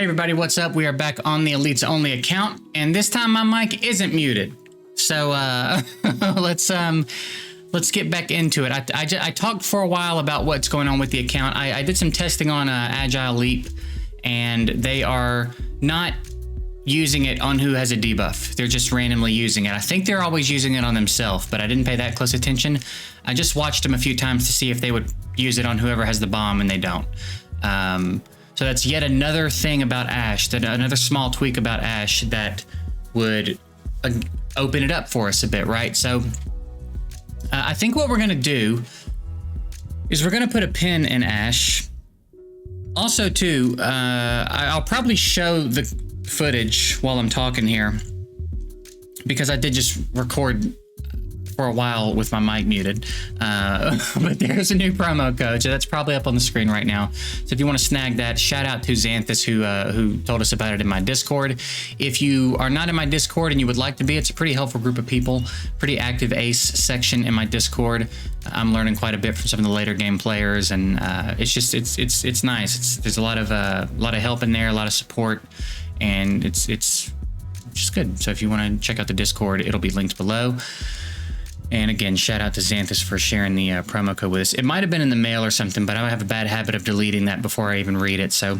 Hey everybody, what's up? We are back on the Elites Only account, and this time my mic isn't muted. So let's get back into it. I talked for a while about what's going on with the account. I did some testing on Agile Leap, and they are not using it on who has a debuff. They're just randomly using it. I think they're always using it on themselves, but I didn't pay that close attention. I just watched them a few times to see if they would use it on whoever has the bomb, and they don't. So that's yet another thing about Ashe, another small tweak about Ashe that would open it up for us a bit, right? So I think what we're going to do is we're going to put a pin in Ashe. Also, too, I'll probably show the footage while I'm talking here, because I did just record for a while with my mic muted, but there's a new promo code, so that's probably up on the screen right now. So if you want to snag that, shout out to Xanthus who told us about it in my Discord. If you are not in my Discord and you would like to be, it's a pretty helpful group of people, pretty active Ace section in my Discord. I'm learning quite a bit from some of the later game players, and it's nice. There's a lot of help in there, a lot of support, and it's just good. So if you want to check out the Discord, it'll be linked below. And again, shout out to Xanthus for sharing the promo code with us. It might have been in the mail or something, but I have a bad habit of deleting that before I even read it. So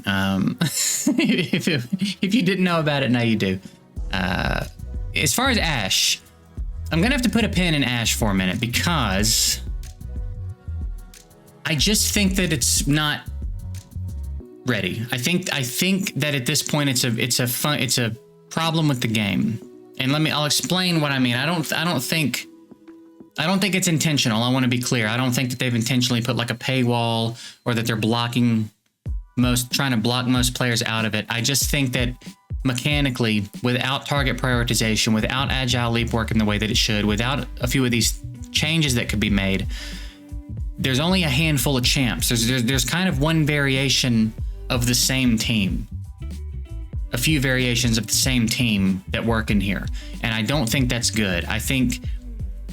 if you didn't know about it, now you do. As far as Ashe, I'm going to have to put a pin in Ashe for a minute, because I just think that it's not ready. I think that at this point it's a problem with the game. And I'll explain what I mean. I don't think it's intentional. I want to be clear. I don't think that they've intentionally put like a paywall, or that they're trying to block most players out of it. I just think that mechanically, without target prioritization, without Agile Leap working the way that it should, without a few of these changes that could be made, there's only a handful of champs. There's kind of one variation of the same team. A few variations of the same team that work in here, and I don't think that's good. I think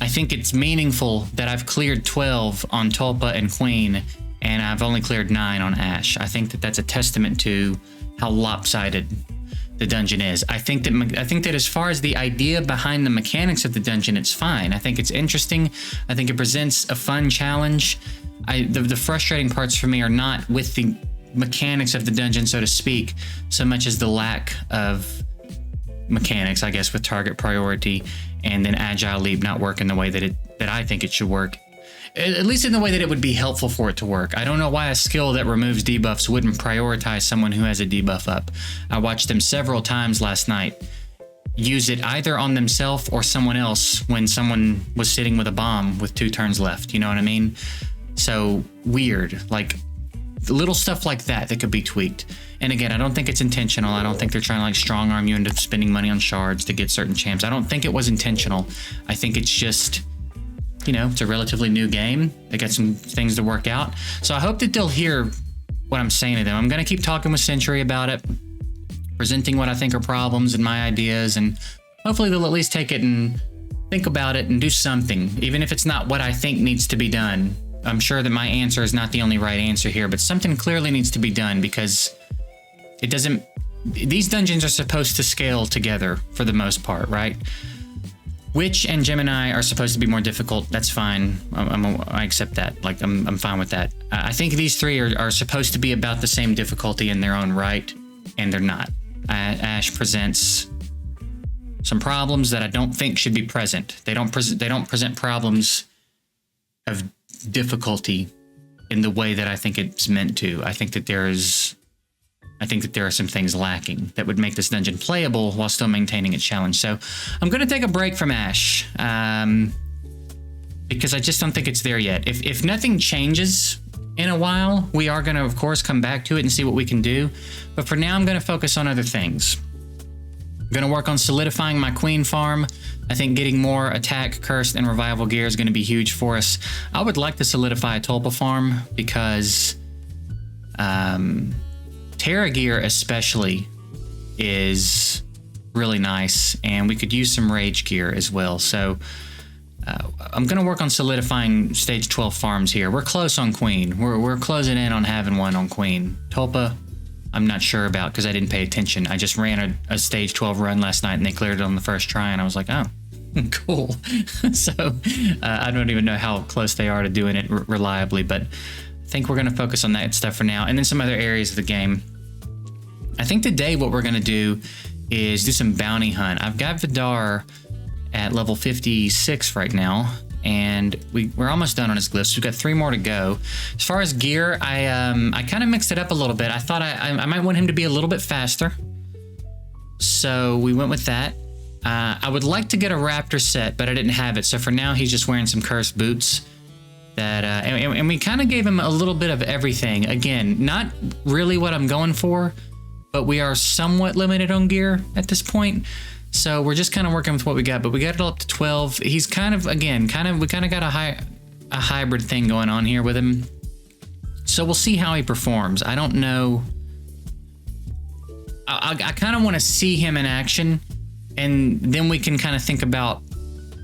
it's meaningful that I've cleared 12 on Tulpa and Queen, and I've only cleared 9 on Ashe. I think that that's a testament to how lopsided the dungeon is. I think that as far as the idea behind the mechanics of the dungeon, it's fine. I think it's interesting. I think it presents a fun challenge. The frustrating parts for me are not with the mechanics of the dungeon, so to speak, so much as the lack of mechanics, I guess, with target priority, and then Agile Leap not working the way that I think it should work, at least in the way that it would be helpful for it to work. I don't know why a skill that removes debuffs wouldn't prioritize someone who has a debuff up. I watched them several times last night use it either on themselves or someone else when someone was sitting with a bomb with 2 turns left. You know what I mean? So weird, like little stuff like that could be tweaked. And again, I don't think it's intentional. I don't think they're trying to like strong arm you into spending money on shards to get certain champs. I don't think it was intentional. I think it's just, it's a relatively new game. They got some things to work out. So I hope that they'll hear what I'm saying to them. I'm going to keep talking with Century about it, presenting what I think are problems and my ideas, and hopefully they'll at least take it and think about it and do something, even if it's not what I think needs to be done. I'm sure that my answer is not the only right answer here, but something clearly needs to be done, because these dungeons are supposed to scale together for the most part, right? Witch and Gemini are supposed to be more difficult. That's fine. I accept that. Like, I'm fine with that. I think these 3 are supposed to be about the same difficulty in their own right, and they're not. Ashe presents some problems that I don't think should be present. They don't present problems of difficulty in the way that I think it's meant to. I think that there are some things lacking that would make this dungeon playable while still maintaining its challenge. So I'm going to take a break from Ashe, because I just don't think it's there yet. If nothing changes in a while, we are going to, of course, come back to it and see what we can do. But for now, I'm going to focus on other things. I'm going to work on solidifying my Queen farm. I think getting more attack, curse, and revival gear is going to be huge for us. I would like to solidify a Tulpa farm, because Terra gear especially is really nice, and we could use some rage gear as well. So I'm going to work on solidifying stage 12 farms here. We're close on Queen. We're closing in on having one on Queen. Tulpa, I'm not sure about because I didn't pay attention. I just ran a stage 12 run last night and they cleared it on the first try, and I was like, oh, cool. So I don't even know how close they are to doing it reliably, but I think we're going to focus on that stuff for now. And then some other areas of the game. I think today what we're going to do is do some bounty hunt. I've got Vidar at level 56 right now, and we're almost done on his glyphs. We've got 3 more to go. As far as gear, I kind of mixed it up a little bit. I thought I might want him to be a little bit faster, so we went with that. I would like to get a raptor set, but I didn't have it, so for now he's just wearing some cursed boots. That and we kind of gave him a little bit of everything. Again, not really what I'm going for, but we are somewhat limited on gear at this point. So we're just kind of working with what we got, but we got it up to 12. He's kind of, again, we kind of got a hybrid thing going on here with him. So we'll see how he performs. I don't know. I kind of want to see him in action, and then we can kind of think about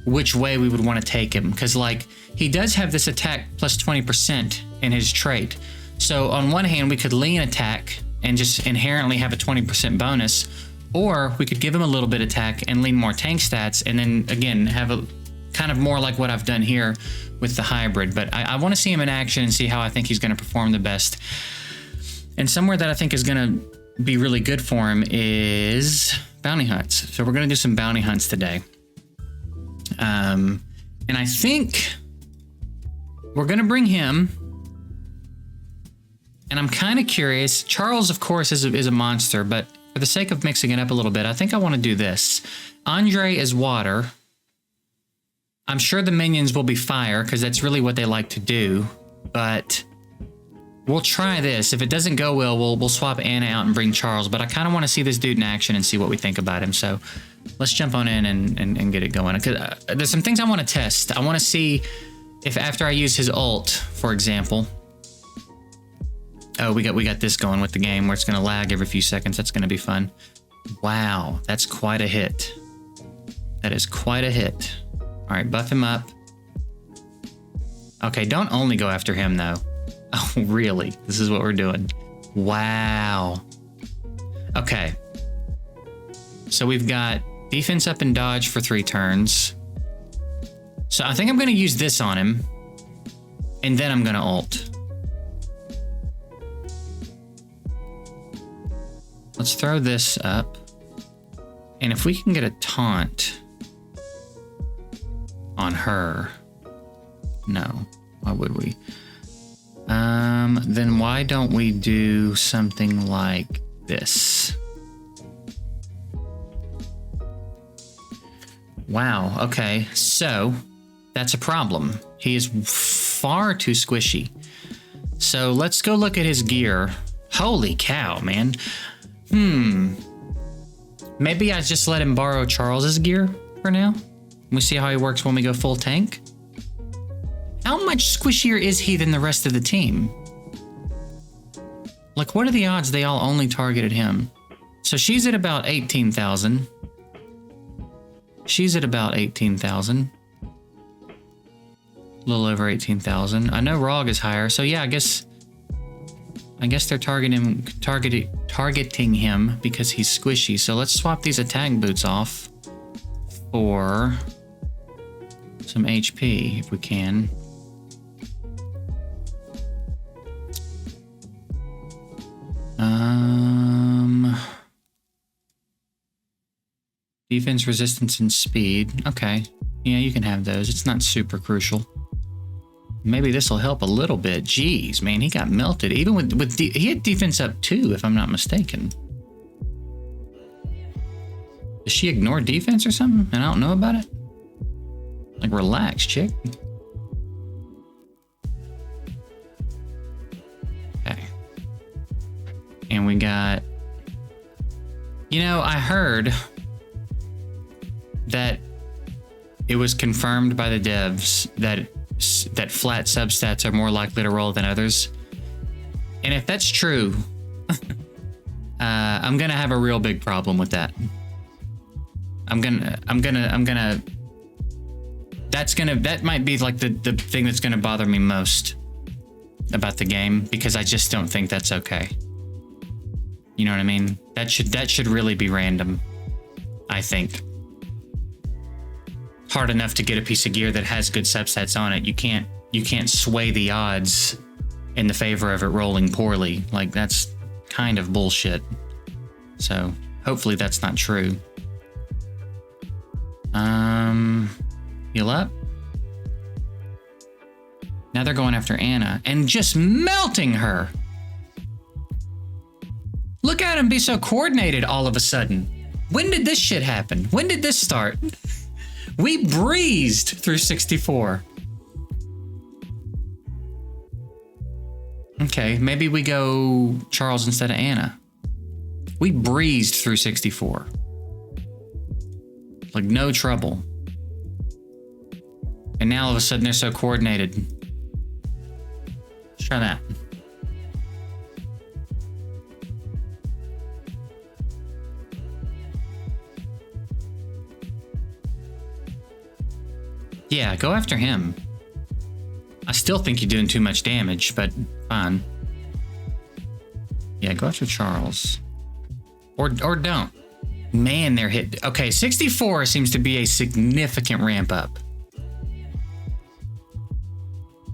which way we would want to take him. Because, like, he does have this attack plus 20% in his trait. So on one hand, we could lean attack and just inherently have a 20% bonus. Or we could give him a little bit attack and lean more tank stats, and then again have a kind of more like what I've done here with the hybrid. But I want to see him in action and see how I think he's going to perform the best. And somewhere that I think is going to be really good for him is bounty hunts. So we're going to do some bounty hunts today. And I think we're going to bring him. And I'm kind of curious. Charles, of course, is a monster, but for the sake of mixing it up a little bit, I think I want to do this. Andre is water. I'm sure the minions will be fire because that's really what they like to do. But we'll try this. If it doesn't go well, we'll swap Anna out and bring Charles. But I kind of want to see this dude in action and see what we think about him. So let's jump on in and get it going. There's some things I want to test. I want to see if after I use his ult, for example. Oh, we got this going with the game where it's going to lag every few seconds. That's going to be fun. Wow, that's quite a hit. That is quite a hit. All right, buff him up. Okay, don't only go after him, though. Oh, really? This is what we're doing. Wow. Okay. So we've got defense up and dodge for 3 turns. So I think I'm going to use this on him. And then I'm going to ult. Let's throw this up. And if we can get a taunt on her. No, why would we? Then why don't we do something like this? Wow, okay, so that's a problem. He is far too squishy. So let's go look at his gear. Holy cow, man. Maybe I just let him borrow Charles's gear for now. We see how he works when we go full tank. How much squishier is he than the rest of the team? Like, what are the odds they all only targeted him? So she's at about 18,000. She's at about 18,000. A little over 18,000. I know Rog is higher, so yeah, I guess they're targeting him because he's squishy. So let's swap these attack boots off for some HP if we can. Defense, resistance, and speed. Okay. Yeah, you can have those. It's not super crucial. Maybe this will help a little bit. Jeez, man, he got melted. Even with he had defense up too, if I'm not mistaken. Does she ignore defense or something and I don't know about it? Like, relax, chick. Okay. And we got... You know, I heard that it was confirmed by the devs that flat substats are more likely to roll than others. And if that's true, I'm gonna have a real big problem with that. That might be like the thing that's gonna bother me most about the game, because I just don't think that's okay. You know what I mean? That should really be random, I think. Hard enough to get a piece of gear that has good subsets on it. You can't sway the odds in the favor of it rolling poorly. Like, that's kind of bullshit. So hopefully that's not true. Heal up. Now they're going after Anna and just melting her. Look at him be so coordinated all of a sudden. When did this shit happen? When did this start? We breezed through 64. Okay, maybe we go Charles instead of Anna. We breezed through 64. Like, no trouble. And now all of a sudden they're so coordinated. Let's try that. Yeah, go after him. I still think you're doing too much damage, but fine. Yeah, go after Charles. Or don't. Man, they're hit. Okay, 64 seems to be a significant ramp up.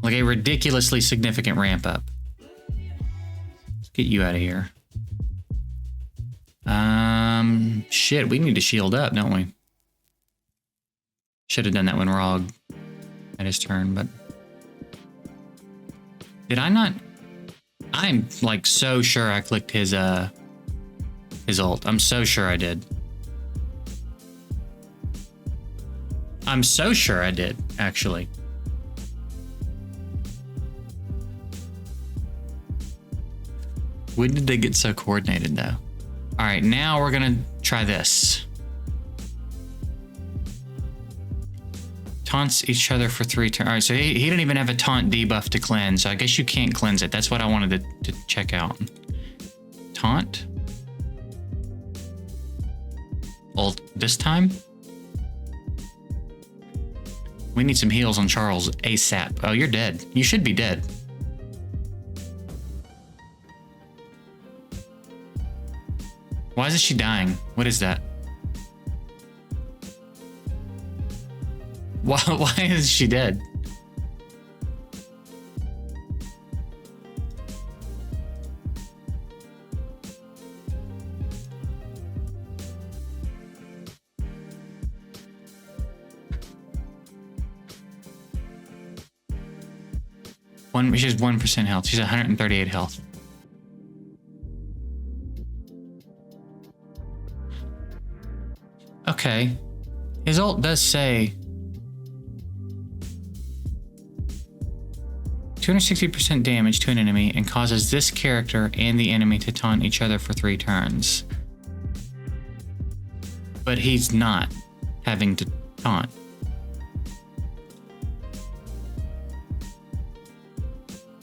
Like a ridiculously significant ramp up. Let's get you out of here. Shit, we need to shield up, don't we? Should have done that when Rog had his turn, but... Did I not? I'm like so sure I clicked his ult. I'm so sure I did. I'm so sure I did, actually. When did they get so coordinated, though? All right, now we're gonna try this. Taunts each other for 3 turns. All right, so he didn't even have a taunt debuff to cleanse, so I guess you can't cleanse it. That's what I wanted to check out. Taunt? Ult this time? We need some heals on Charles ASAP. Oh, you're dead. You should be dead. Why is she dying? What is that? Why is she dead? She has 1% health. She's 138 health. Okay. His ult does say 260% damage to an enemy and causes this character and the enemy to taunt each other for 3 turns. But he's not having to taunt.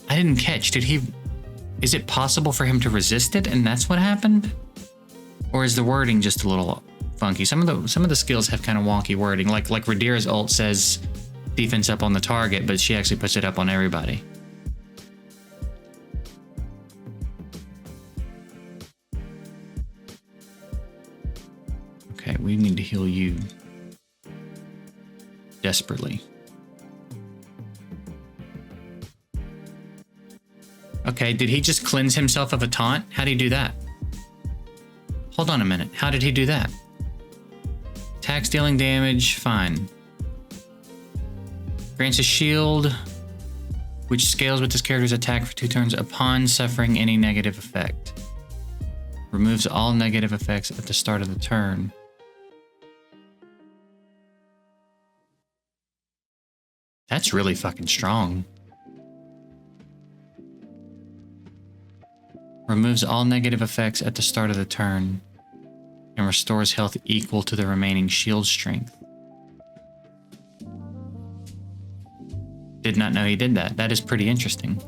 I didn't catch. Is it possible for him to resist it and that's what happened? Or is the wording just a little funky? Some of the skills have kind of wonky wording. Like Radira's ult says defense up on the target, but she actually puts it up on everybody. Okay, we need to heal you desperately. Okay, did he just cleanse himself of a taunt? How did he do that? Hold on a minute. How did he do that? Attack dealing damage, fine. Grants a shield, which scales with this character's attack for 2 turns upon suffering any negative effect. Removes all negative effects at the start of the turn. That's really fucking strong. Removes all negative effects at the start of the turn and restores health equal to the remaining shield strength. Did not know he did that. That is pretty interesting.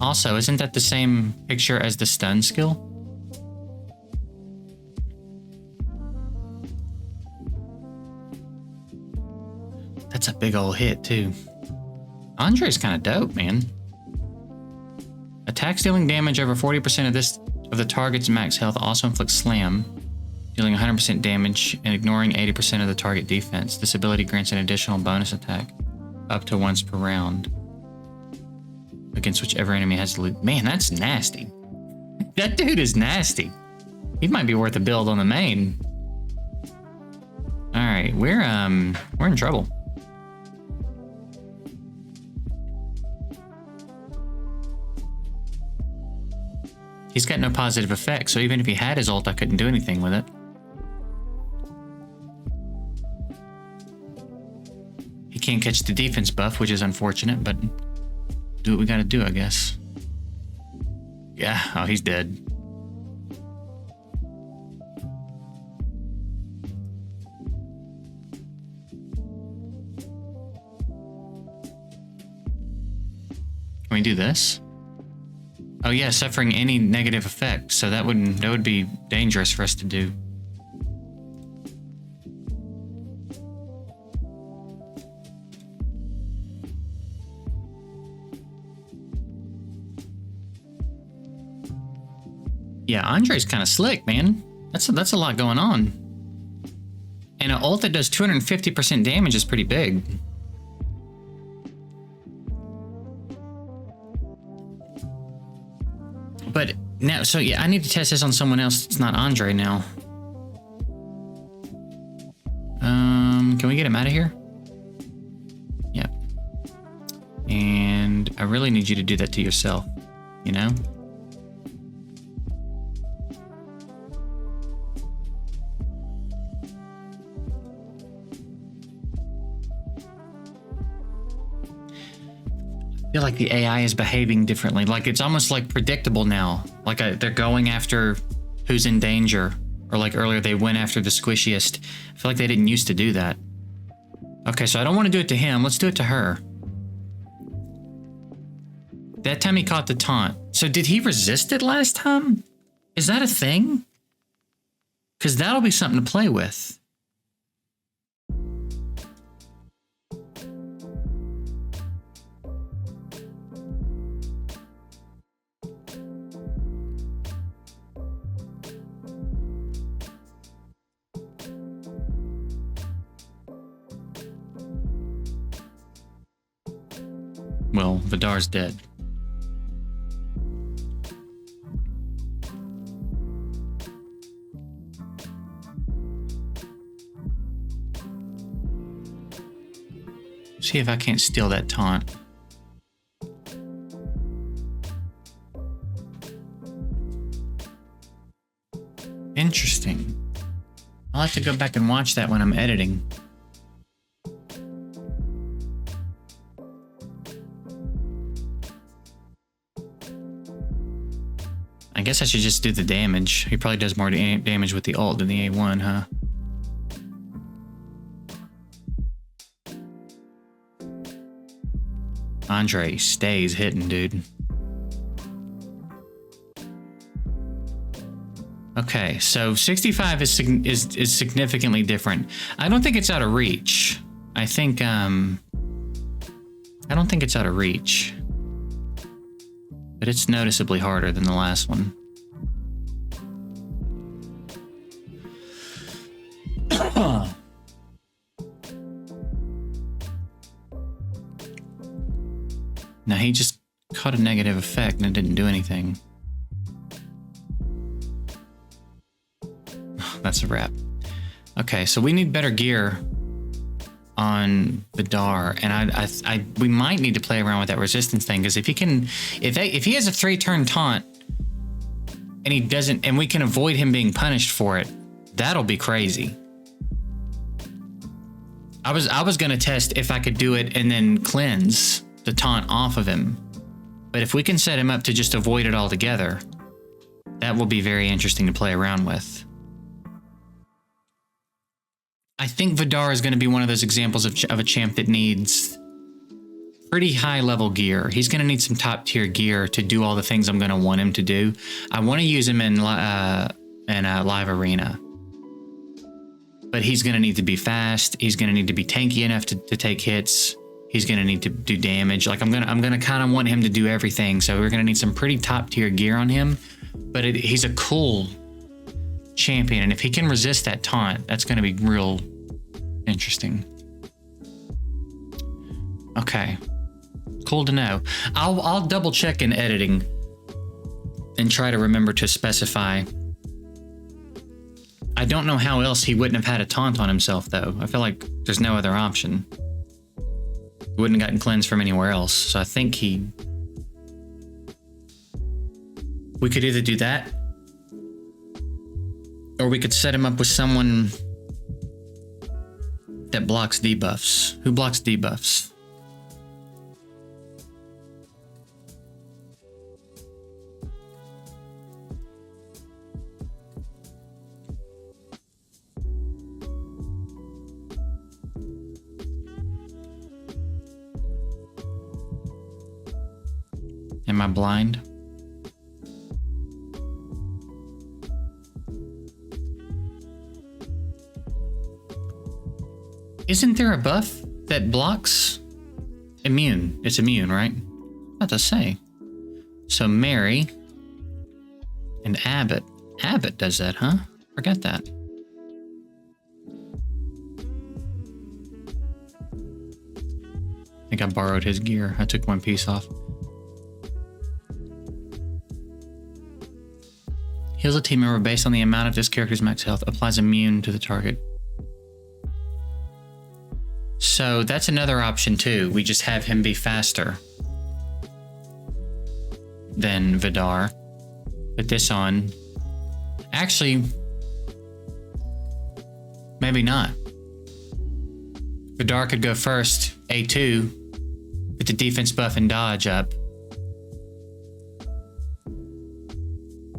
Also, isn't that the same picture as the stun skill? That's a big old hit, too. Andre's kind of dope, man. Attacks dealing damage over 40% of the target's max health also inflicts slam, dealing 100% damage and ignoring 80% of the target defense. This ability grants an additional bonus attack up to once per round against whichever enemy has the loot. Man, that's nasty. That dude is nasty. He might be worth a build on the main. All right, we're in trouble. He's got no positive effect, so even if he had his ult, I couldn't do anything with it. He can't catch the defense buff, which is unfortunate, but do what we gotta do, I guess. Yeah, oh, he's dead. Can we do this? Oh yeah, suffering any negative effect, so that would be dangerous for us to do. Yeah, Andre's kind of slick, man. That's a lot going on. And an ult that does 250% damage is pretty big. But now, so yeah, I need to test this on someone else. It's not Andre now. Can we get him out of here? Yep. And I really need you to do that to yourself, you know? I feel like the AI is behaving differently. Like it's almost like predictable now. Like they're going after who's in danger. Or like earlier they went after the squishiest. I feel like they didn't used to do that. Okay, so I don't want to do it to him. Let's do it to her. That time he caught the taunt. So did he resist it last time? Is that a thing? Because that'll be something to play with. Well, Vidar's dead. See if I can't steal that taunt. Interesting. I'll have to go back and watch that when I'm editing. I guess I should just do the damage. He probably does more damage with the ult than the A1, huh? Andre stays hitting, dude. Okay, so 65 is significantly different. I don't think it's out of reach. I don't think it's out of reach. But it's noticeably harder than the last one. Now he just caught a negative effect and it didn't do anything. That's a wrap. Okay, so we need better gear on Vidar, and we might need to play around with that resistance thing, because if he has a 3-turn taunt and he doesn't, and we can avoid him being punished for it, that'll be crazy. I was gonna test if I could do it and then cleanse the taunt off of him, but if we can set him up to just avoid it altogether, that will be very interesting to play around with. I think Vadar is going to be one of those examples of a champ that needs pretty high level gear. He's going to need some top tier gear to do all the things I'm going to want him to do. I want to use him in live arena, but he's going to need to be fast. He's going to need to be tanky enough to take hits. he's gonna need to do damage. Like I'm gonna kind of want him to do everything. So we're gonna need some pretty top tier gear on him. But he's a cool champion, and if he can resist that taunt, that's gonna be real interesting. Okay, cool to know. I'll double check in editing and try to remember to specify. I don't know how else he wouldn't have had a taunt on himself, though. I feel like there's no other option. He wouldn't have gotten cleansed from anywhere else, so I think we could either do that, or we could set him up with someone that blocks debuffs. Who blocks debuffs? Am I blind? Isn't there a buff that blocks? Immune. It's immune, right? About to say. So Mary and Abbott. Abbott does that, huh? Forget that. I think I borrowed his gear. I took one piece off. Heals a team member based on the amount of this character's max health. Applies immune to the target. So that's another option too. We just have him be faster than Vidar. Put this on. Actually, maybe not. Vidar could go first, A2, with the defense buff and dodge up.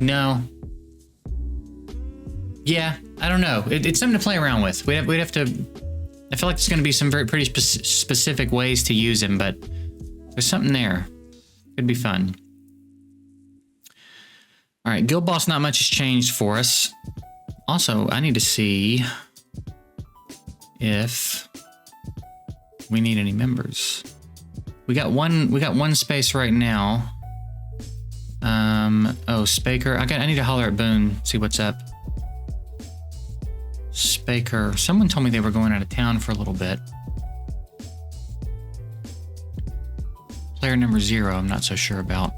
No. Yeah, I don't know. It's something to play around with. We'd have to. I feel like there's going to be some pretty specific ways to use him, but there's something there. Could be fun. All right, Guild Boss, not much has changed for us. Also, I need to see if we need any members. We got one space right now. Oh, Spaker. I need to holler at Boone, see what's up. Spaker. Someone told me they were going out of town for a little bit. Player number 0, I'm not so sure about.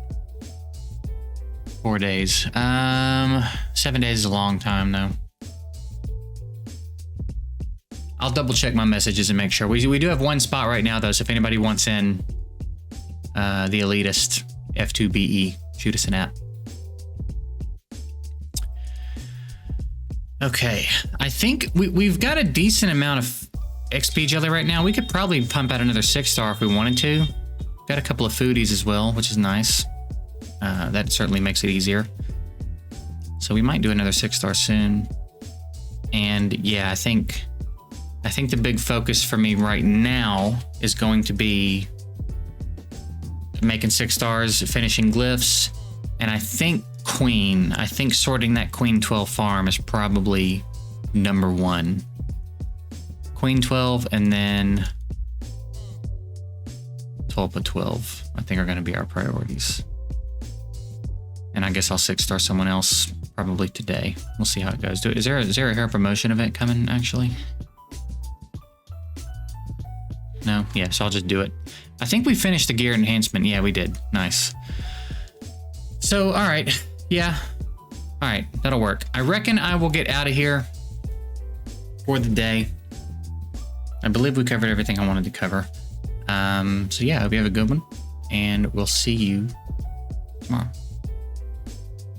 4 days. 7 days is a long time, though. I'll double check my messages and make sure. We do have one spot right now, though, so if anybody wants in the elitist F2BE, shoot us an app. Okay, I think we've got a decent amount of XP jelly right now. We could probably pump out another 6-star if we wanted to. Got a couple of foodies as well, which is nice. That certainly makes it easier. So we might do another 6-star soon. And yeah, I think the big focus for me right now is going to be making 6 stars, finishing glyphs, and I think Queen. I think sorting that Queen 12 farm is probably number 1. Queen 12 and then Tulpa 12, I think are going to be our priorities. And I guess I'll 6-star someone else probably today. We'll see how it goes. Is there a hair promotion event coming actually? No? Yeah, so I'll just do it. I think we finished the gear enhancement. Yeah, we did. Nice. So, all right. Yeah. All right, that'll work. I reckon I will get out of here for the day. I believe we covered everything I wanted to cover. So yeah, I hope you have a good one, and we'll see you tomorrow.